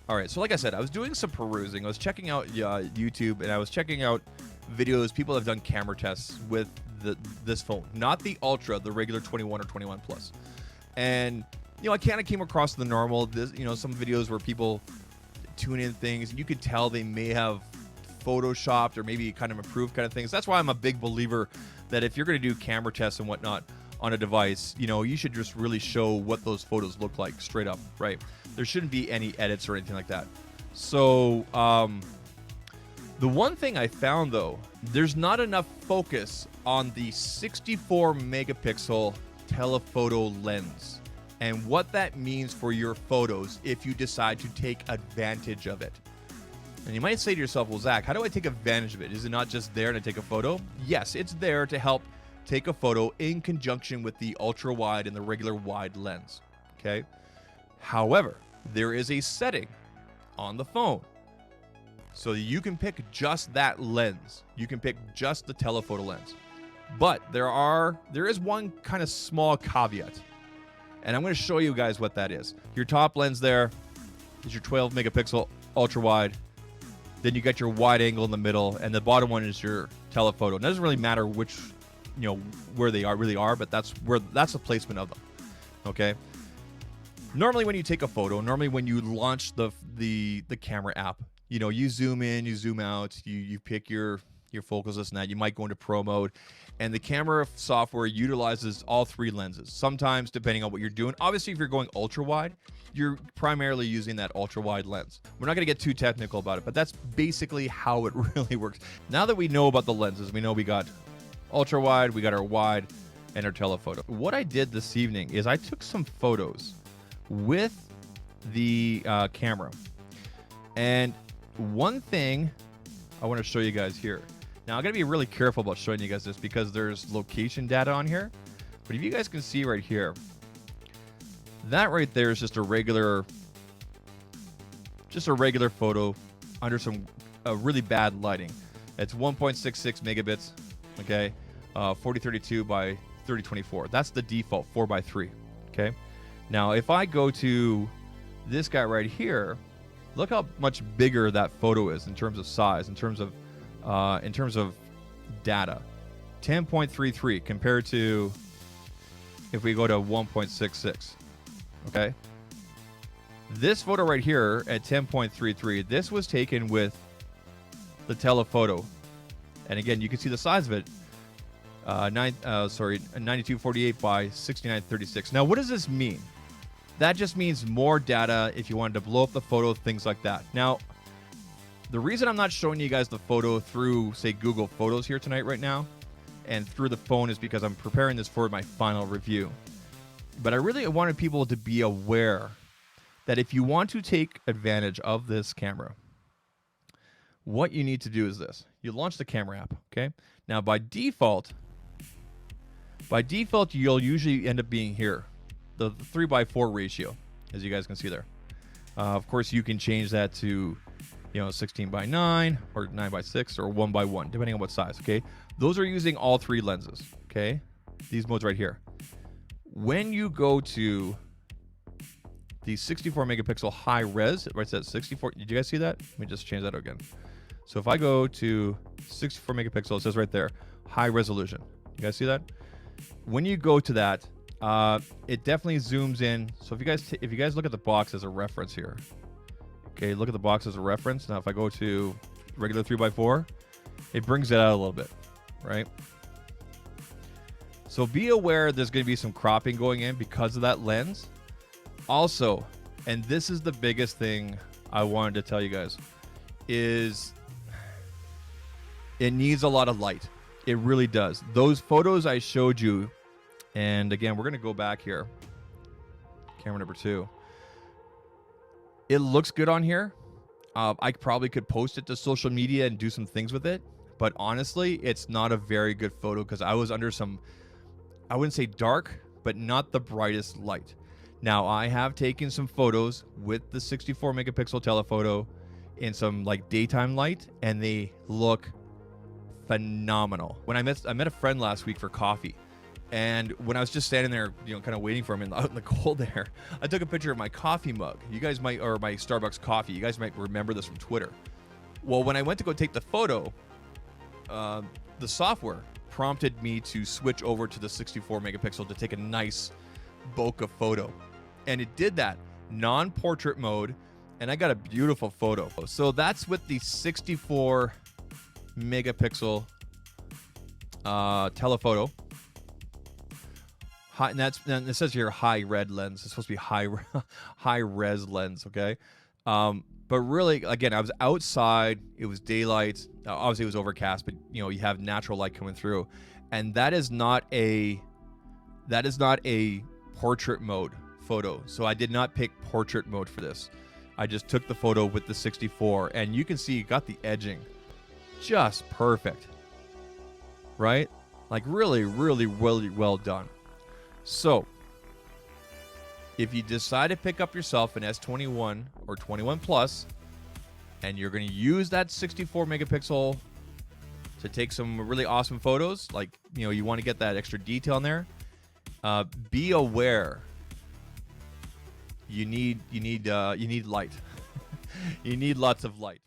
All right, so like I said, I was doing some perusing. I was checking out YouTube, and I was checking out videos. People have done camera tests with this phone, not the Ultra, the regular 21 or 21 Plus. And I kind of came across the normal, some videos where people tune in things, and you could tell they may have photoshopped or maybe kind of improved kind of things. That's why I'm a big believer that if you're going to do camera tests and whatnot on a device, you should just really show what those photos look like straight up, right? There shouldn't be any edits or anything like that. So the one thing I found, though, there's not enough focus on the 64 megapixel telephoto lens and what that means for your photos if you decide to take advantage of it. And you might say to yourself, well, Zach, how do I take advantage of it? Is it not just there to take a photo? Yes, it's there to help take a photo in conjunction with the ultra wide and the regular wide lens. Okay. However, there is a setting on the phone so you can pick just that lens. You can pick just the telephoto lens. But there is one kind of small caveat. And I'm going to show you guys what that is. Your top lens there is your 12 megapixel ultra wide. Then you got your wide angle in the middle, and the bottom one is your telephoto. It doesn't really matter which, where they really are, but that's the placement of them. Okay. Normally, when you take a photo, when you launch the camera app, you zoom in, you zoom out, you pick your focus, this and that. You might go into pro mode, and the camera software utilizes all three lenses. Sometimes, depending on what you're doing. Obviously, if you're going ultra wide, you're primarily using that ultra wide lens. We're not going to get too technical about it, but that's basically how it really works. Now that we know about the lenses, we know we got ultra wide, we got our wide, and our telephoto. What I did this evening is I took some photos with the camera. And one thing I want to show you guys here. Now, I'm going to be really careful about showing you guys this because there's location data on here. But if you guys can see right here, that right there is just a regular photo under some really bad lighting. It's 1.66 megabits, okay, 4032 by 3024. That's the default 4:3, okay. Now, if I go to this guy right here, look how much bigger that photo is in terms of size, in terms of data. 10.33 compared to if we go to 1.66. Okay. This photo right here at 10.33, this was taken with the telephoto. And again, you can see the size of it. 9248 by 6936. Now, what does this mean? That just means more data if you wanted to blow up the photo, things like that. Now, the reason I'm not showing you guys the photo through, say, Google Photos here tonight right now and through the phone is because I'm preparing this for my final review. But I really wanted people to be aware that if you want to take advantage of this camera, what you need to do is this. You launch the camera app, okay? Now, by default, you'll usually end up being here, the 3:4 ratio, as you guys can see there. Of course, you can change that to 16:9 or 9:6 or 1:1, depending on what size, okay? Those are using all three lenses, okay? These modes right here. When you go to the 64 megapixel high res, right, it says 64. Did you guys see that? Let me just change that again. So if I go to 64 megapixel, it says right there, high resolution. You guys see that? When you go to that, it definitely zooms in. So if you guys look at the box as a reference here, okay, look at the box as a reference. Now if I go to regular 3:4, it brings it out a little bit, right? So be aware there's going to be some cropping going in because of that lens. Also, and this is the biggest thing I wanted to tell you guys, is it needs a lot of light. It really does. Those photos I showed you, and again, we're going to go back here. Camera number 2. It looks good on here. I probably could post it to social media and do some things with it. But honestly, it's not a very good photo because I was under some, I wouldn't say dark, but not the brightest light. Now, I have taken some photos with the 64 megapixel telephoto in some like daytime light, and they look phenomenal. When I met a friend last week for coffee, And when I was just standing there, kind of waiting for him out in the cold there, I took a picture of my coffee mug. You guys might, or my Starbucks coffee. You guys might remember this from Twitter. Well, when I went to go take the photo, the software prompted me to switch over to the 64 megapixel to take a nice bokeh photo. And it did that, non-portrait mode, and I got a beautiful photo. So that's with the 64 megapixel telephoto. And it says here high red lens. It's supposed to be high res lens, okay? But really, again, I was outside. It was daylight. Obviously, it was overcast, but you have natural light coming through, and that is not a portrait mode photo. So I did not pick portrait mode for this. I just took the photo with the 64, and you can see you got the edging just perfect, right? Like really, really, really well done. So if you decide to pick up yourself an S21 or 21 Plus, and you're going to use that 64 megapixel to take some really awesome photos, like you want to get that extra detail in there, be aware you need light. You need lots of light.